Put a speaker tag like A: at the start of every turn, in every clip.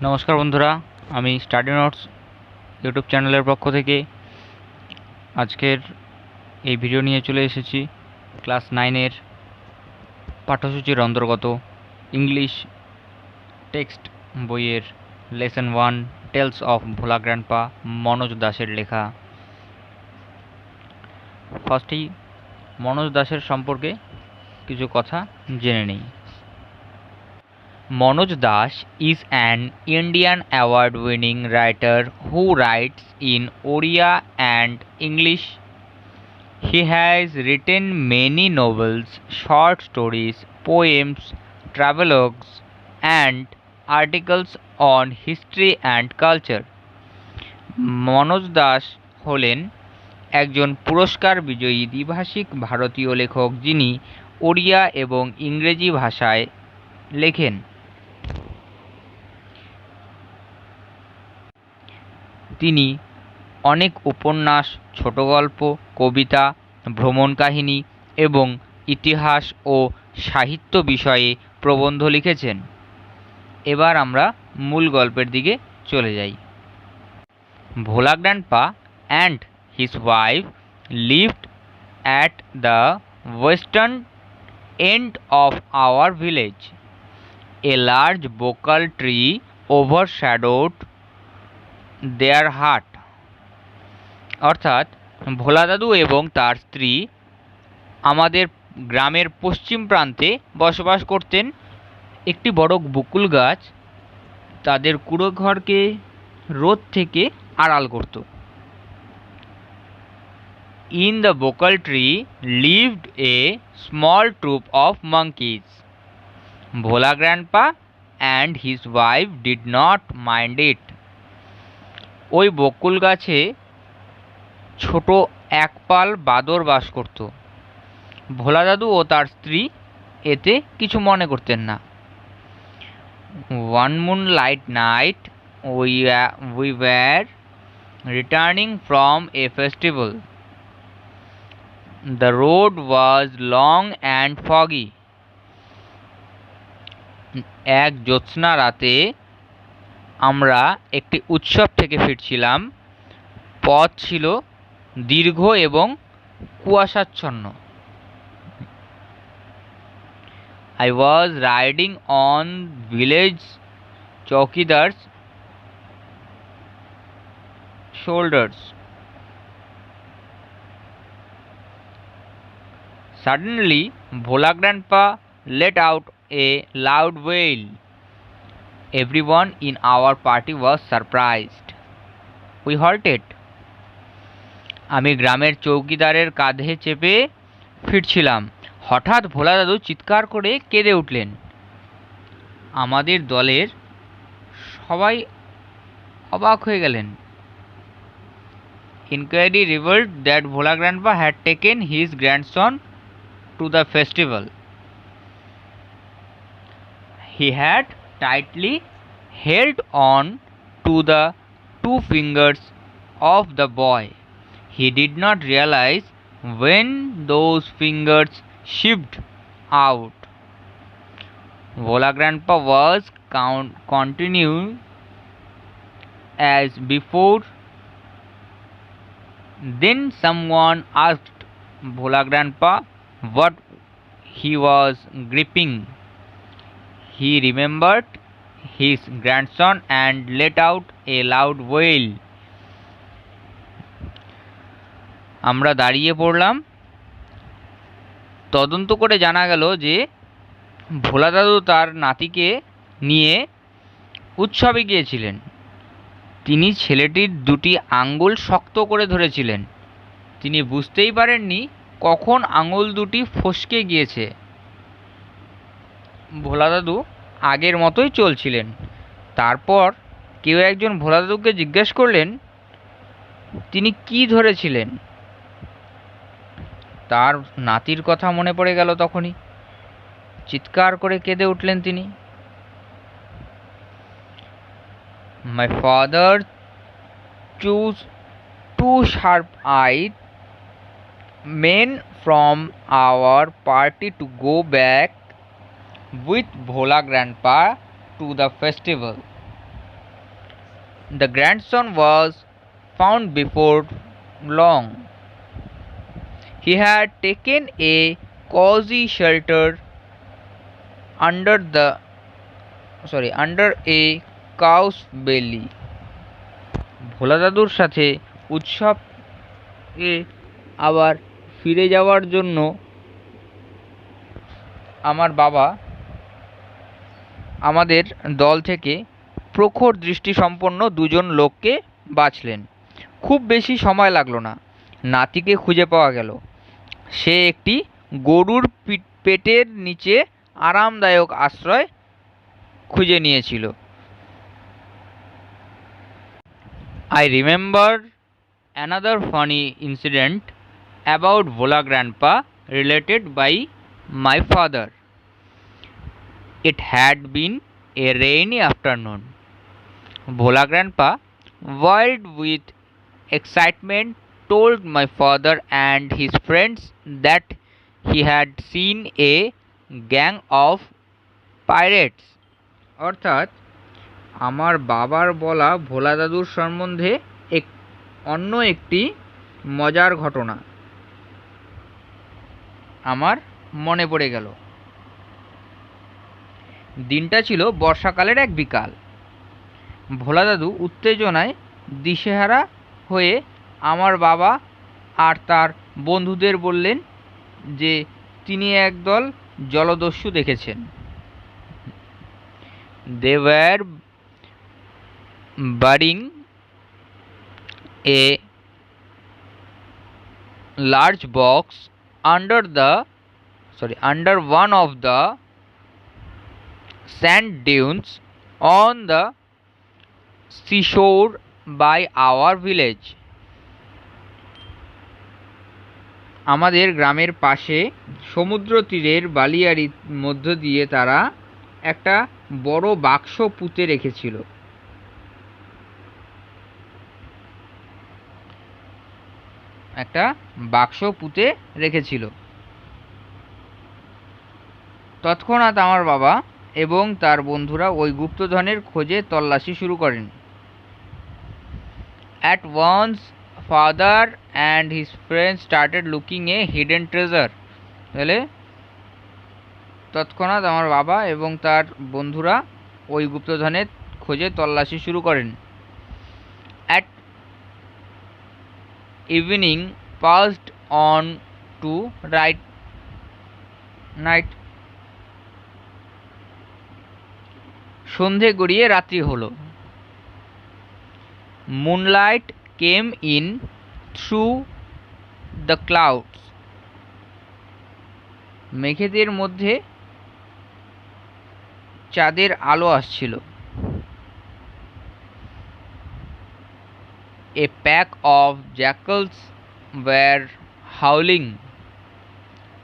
A: নমস্কার বন্ধুরা, আমি স্টাডি নোটস ইউটিউব চ্যানেলের পক্ষ থেকে আজকের এই ভিডিও নিয়ে চলে এসেছি। ক্লাস 9-এর পাঠ্যসূচির অন্তর্গত ইংলিশ টেক্সট বইয়ের lesson 1 tales of Bhola grandpa, Manoj দাসের লেখা। ফার্স্টেই মনোজ দাসের সম্পর্কে কিছু কথা জেনে নিই। Manoj Das is an Indian award-winning writer who writes in Oriya and English. He has written many novels, short stories, poems, travelogues, and articles on history and culture. Manoj Das হলেন একজন পুরস্কার বিজয়ী দ্বিভাষিক ভারতীয় লেখক যিনি ওড়িয়া এবং ইংরেজি ভাষায় লেখেন। তিনি অনেক উপন্যাস, ছোটগল্প, কবিতা, ভ্রমণ কাহিনী এবং ইতিহাস ও সাহিত্য বিষয়ে প্রবন্ধ লিখেছেন। এবার আমরা মূল গল্পের দিকে চলে যাই। ভোলা grandpa and his wife lived at the western end of our village. A large bokal tree overshadowed their hut. অর্থাৎ ভোলা দাদু এবং তার স্ত্রী আমাদের গ্রামের পশ্চিম প্রান্তে বসবাস করতেন। একটি বড় বকুল গাছ তাদের কুঁড়ো ঘরকে রোদ থেকে আড়াল করত। In the bokal tree lived a small troop of monkeys. Bhola Grandpa and his wife did not mind it. ওই বকুল গাছে ছোট একপাল বাদর বাস করত। ভোলা দাদু ও তার স্ত্রী এতে কিছু মনে করতেন না। One moonlight night we were returning from a festival. The road was long and foggy. এক জ্যোৎস্না রাতে আমরা একটি উৎসব থেকে ফিরছিলাম। পথ ছিল দীর্ঘ এবং কুয়াশাচ্ছন্ন। I was riding on village chowkidar's shoulders. Suddenly, Bhola Grandpa let out a loud wail. Everyone in our party was surprised. We halted. আমি গ্রামের চৌকিদারের কাঁধে চেপে ফিরছিলাম। হঠাৎ ভোলা দাদু চিৎকার করে কেঁদে উঠলেন। আমাদের দলের সবাই অবাক হয়ে গেলেন। Inquiry revealed that Bhola Grandpa had taken his grandson to the festival. He had tightly held on to the two fingers of the boy. He did not realize when those fingers slipped out. Bhola Grandpa was continuing as before. Then someone asked Bhola Grandpa what he was gripping. He remembered his grandson and let out a loud wail. আমরা দাঁড়িয়ে পড়লাম। তদন্ত করে জানা গেল যে ভোলা দাদু তার নাতিকে নিয়ে উৎসবে গিয়েছিলেন। তিনি ছেলেটির দুটি আঙ্গুল শক্ত করে ধরেছিলেন। তিনি বুঝতেই পারেননি কখন আঙুল দুটি ফসকে গিয়েছে। ভোলা দাদু আগের মতোই চলছিলেন। তারপর কেউ একজন ভোলা দাদুকে জিজ্ঞেস করলেন তিনি কি ধরেছিলেন। তার নাতির কথা মনে পড়ে গেল। তখনই চিৎকার করে কেঁদে উঠলেন তিনি। My father chose two sharp-eyed men from our party to go back with Bhola Grandpa to the festival. The grandson was found before long. He had taken a cozy shelter under a cow's belly. ভোলা দাদুর সাথে উৎসবে আবার ফিরে যাওয়ার জন্য আমার বাবা আমাদের দল থেকে প্রখর দৃষ্টিসম্পন্ন দুজন লোককে বাছলেন। খুব বেশি সময় লাগলো না, নাতিকে খুঁজে পাওয়া গেল। সে একটি গরুর পেটের নিচে আরামদায়ক আশ্রয় খুঁজে নিয়েছিল। I remember another funny incident about Bhola Grandpa related by my father. It had been a rainy afternoon. Bhola Grandpa, wild with excitement, told my father and his friends that he had seen a gang of pirates. অর্থাৎ আমার বাবার বলা ভোলা দাদুর সম্বন্ধে অন্য একটি মজার ঘটনা আমার মনে পড়ে গেল। দিনটা ছিল বর্ষাকালের এক বিকাল। ভোলা দাদু উত্তেজনায় দিশেহারা হয়ে আমার বাবা আর তার বন্ধুদের বললেন যে তিনি একদল জলদস্যু দেখেছেন। They were burying a large box under one of the sand dunes on the seashore by our village. আমাদের গ্রামের পাশে সমুদ্র তীরের বালিয়াড়ির মধ্য দিয়ে তারা একটা বড় বাক্স পুঁতে রেখেছিল। তৎক্ষণাৎ আমার বাবা এবং তার বন্ধুরা ওই গুপ্তধনের খোঁজে তল্লাশি শুরু করেন। At once father and his friends started looking a hidden treasure. তৎক্ষণাৎ আমার বাবা এবং তার বন্ধুরা ওই গুপ্তধনের খোঁজে তল্লাশি শুরু করেন। At evening passed on to night. সন্ধে গড়িয়ে রাত্রি হলো। Moonlight came in through the clouds. মেঘেদের মধ্যে চাঁদের আলো আসছিল। A pack of jackals were howling.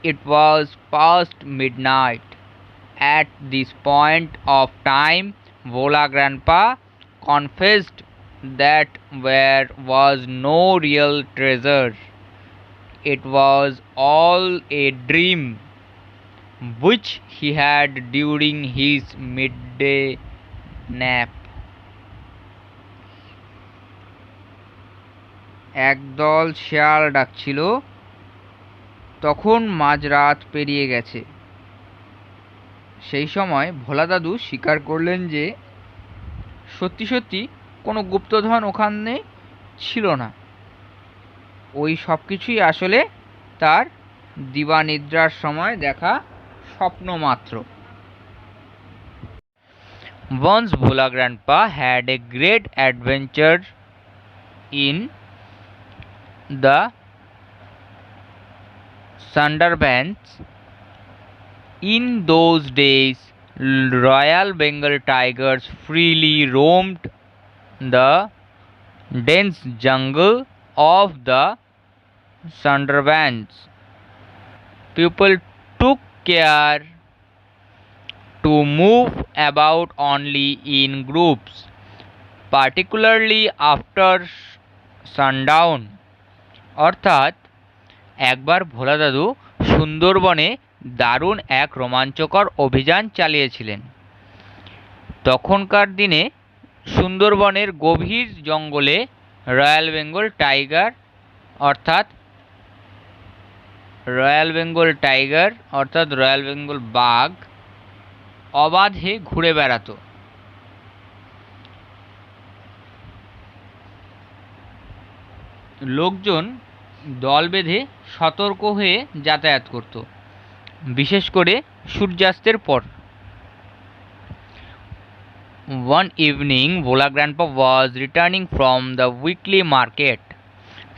A: It was past midnight. At this point of time, Bhola Grandpa confessed that there was no real treasure. It was all a dream which he had during his midday nap. একদল শেয়াল ডাকছিল, তখন মাঝরাত পেরিয়ে গেছে। সেই সময় ভোলা দাদু স্বীকার করলেন যে সত্যি সত্যি কোনো গুপ্তধন ওখানে ছিল না। ওই সব কিছুই আসলে তার দিবানিদ্রার সময় দেখা স্বপ্ন মাত্র। Once Bhola Grandpa had a great adventure in the Sundarbans. In those days, Royal Bengal tigers freely roamed the dense jungle of the Sundarbans. People took care to move about only in groups, particularly after sundown. অর্থাৎ একবার ভোলা দাদু সুন্দরবনে দারুণ এক রোমাঞ্চকর অভিযান চালিয়েছিলেন। তখনকার দিনে সুন্দরবনের গভীর জঙ্গলে রয়্যাল বেঙ্গল টাইগার অর্থাৎ রয়্যাল বেঙ্গল বাঘ অবাধে ঘুরে বেড়াতো। লোকজন দল বেঁধে সতর্ক হয়ে যাতায়াত করত, বিশেষ করে সূর্যাস্তের পর। One evening, Bhola Grandpa was returning from the weekly market.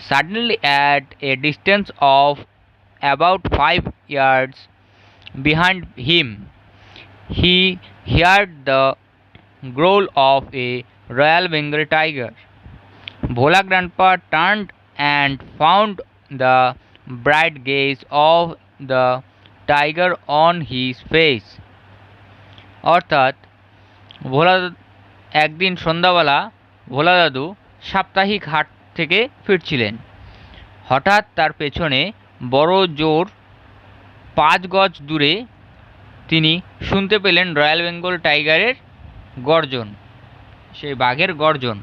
A: Suddenly, at a distance of about 5 yards behind him, he heard the growl of a Royal Bengal tiger. Bhola Grandpa turned and found the bright gaze of the tiger on his face. অর্থাৎ একদিন সন্ধ্যাবেলা ভোলা দাদু সাপ্তাহিক হাট থেকে ফিরছিলেন। হঠাৎ তার পেছনে বড় জোর 5 গজ দূরে তিনি শুনতে পেলেন রয়্যাল বেঙ্গল টাইগারের গর্জন, সেই বাঘের গর্জন।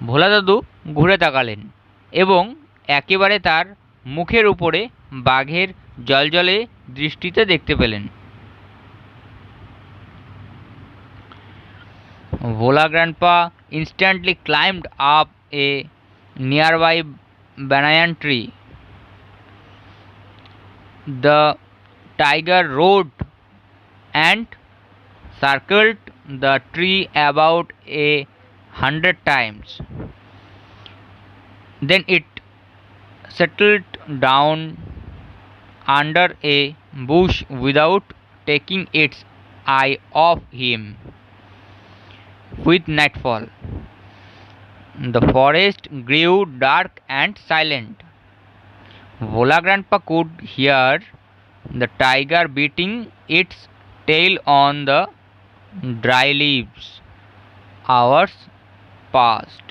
A: ভোলা দাদু ঘুরে তাকালেন এবং একেবারে তার মুখের উপরে বাঘের জ্বলজ্বলে দৃষ্টিতে দেখতে পেলেন। Bhola Grandpa instantly climbed up a nearby banyan tree. The tiger roared and circled the tree about 100 times. Then it settled down under a bush without taking its eye off him. With nightfall, the forest grew dark and silent. Bhola Grandpa could hear the tiger beating its tail on the dry leaves. Hours passed.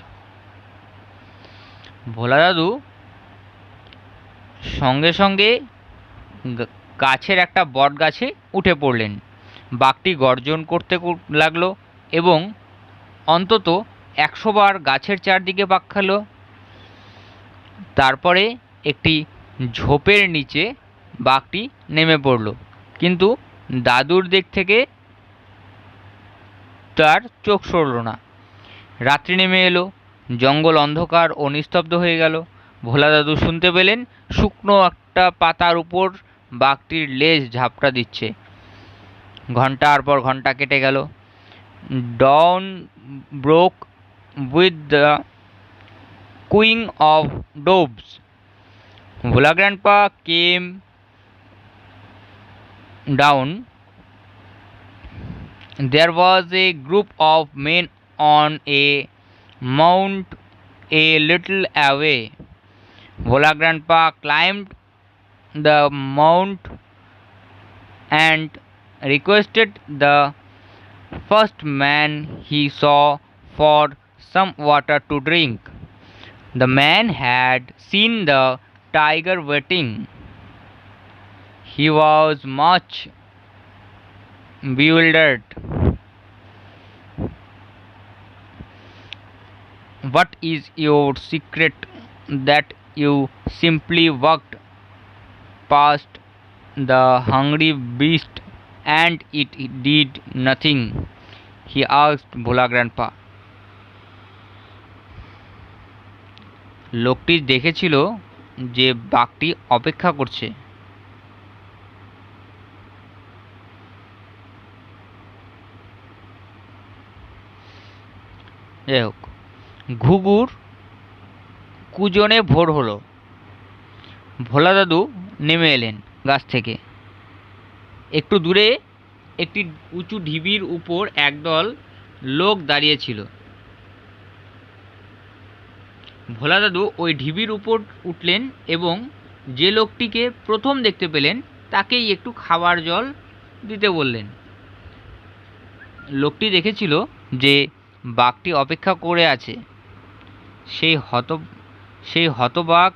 A: ভোলা দাদু সঙ্গে সঙ্গে গাছের একটা বট গাছে উঠে পড়লেন। বাঘটি গর্জন করতে লাগলো এবং অন্তত 100 বার গাছের চারদিকে পাক খেল। তারপরে একটি ঝোপের নিচে বাঘটি নেমে পড়ল, কিন্তু দাদুর দিক থেকে তার চোখ সরল না। রাত্রি নেমে এলো, জঙ্গল অন্ধকার ও নিস্তব্ধ হয়ে গেল। ভোলা দাদু শুনতে পেলেন শুকনো একটা পাতার উপর বাঘটির লেজ ঝাপটা দিচ্ছে। ঘন্টার পর ঘন্টা কেটে গেল। Dawn broke with the cooing of doves. Bhola Grandpa came down. There was a group of men on a mount a little away. Bhola Grandpa climbed the mount and requested the first man he saw for some water to drink. The man had seen the tiger waiting. He was much bewildered. What is your secret that you simply walked past the hungry beast and it did nothing? He asked Bhola Grandpa. লোকটি দেখেছিল যে বাঘটি অপেক্ষা করছে। যাই হোক, ঘুঘুর কুজনে ভোর হলো। ভোলা দাদু নেমে এলেন গাছ থেকে। একটু দূরে একটি উঁচু ঢিবির উপর একদল লোক দাঁড়িয়েছিল। ভোলা দাদু ওই ঢিবির উপর উঠলেন এবং যে লোকটিকে প্রথম দেখতে পেলেন তাকেই একটু খাবার জল দিতে বললেন। লোকটি দেখেছিল যে বাঘটি অপেক্ষা করে আছে। সেই হতবাক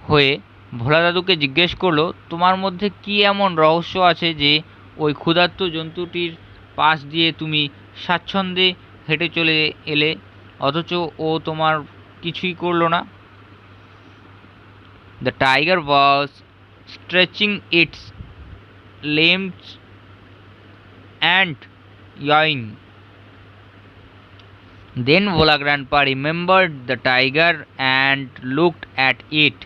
A: হয়ে ভোলা দাদুকে জিজ্ঞেস করলো, তোমার মধ্যে কি এমন রহস্য আছে যে ওই ক্ষুধার্ত জন্তুটির পাশ দিয়ে তুমি স্বাচ্ছন্দ্যে হেঁটে চলে এলে, অথচ ও তোমার কিছুই করলো না। The tiger was stretching its limbs and yawning. Then Vola Grandpa remembered the tiger and looked at it.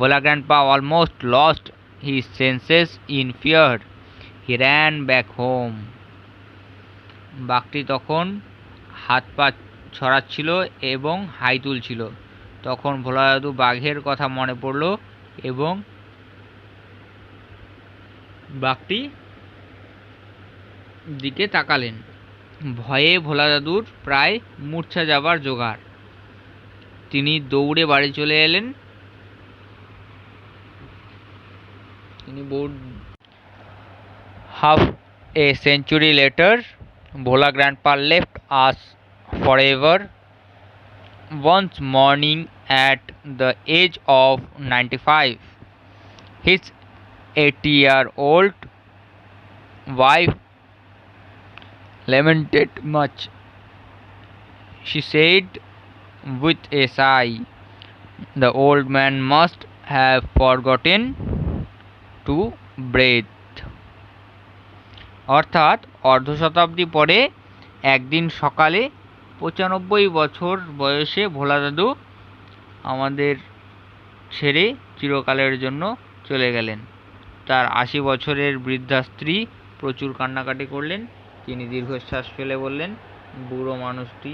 A: Vola Grandpa almost lost his senses in fear. He ran back home. বাঘটি তখন হাত পা ছড়াচ্ছিল এবং হাই তুলছিল। তখন ভোলা দাদু বাঘের কথা মনে পড়ল এবং বাঘটি দিকে তাকালেন। ভয়ে ভোলা দাদুর প্রায় মূর্ছা যাবার জোগাড়। তিনি দৌড়ে বাড়ি চলে এলেন। Half a century later, Bhola Grandpa left us forever. One morning at the age of 95, his 80-year-old wife lamented much. She said with a sigh, "The old man must have forgotten to breathe." অর্থাৎ অর্ধ শতাব্দী পরে একদিন সকালে 95 বছর বয়সে ভোলা দাদু আমাদের ছেড়ে চিরকালের জন্য চলে গেলেন। তার 80 বছরের বৃদ্ধা স্ত্রী প্রচুর কান্নাকাটি করলেন। তিনি দীর্ঘশ্বাস ফেলে বললেন, বুড়ো মানুষটি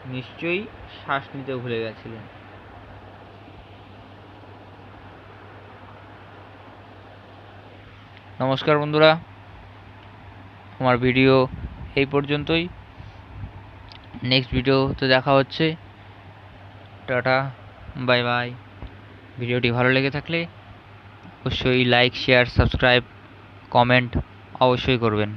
A: নিশ্চয়ই শ্বাস নিতে ভুলে গেছিলেন। নমস্কার বন্ধুরা, আমার ভিডিও এই পর্যন্তই। নেক্সট ভিডিওতে দেখা হচ্ছে। Tata, bye bye. ভিডিওটি ভালো লেগে থাকলে অবশ্যই লাইক, শেয়ার, সাবস্ক্রাইব, কমেন্ট অবশ্যই করবেন।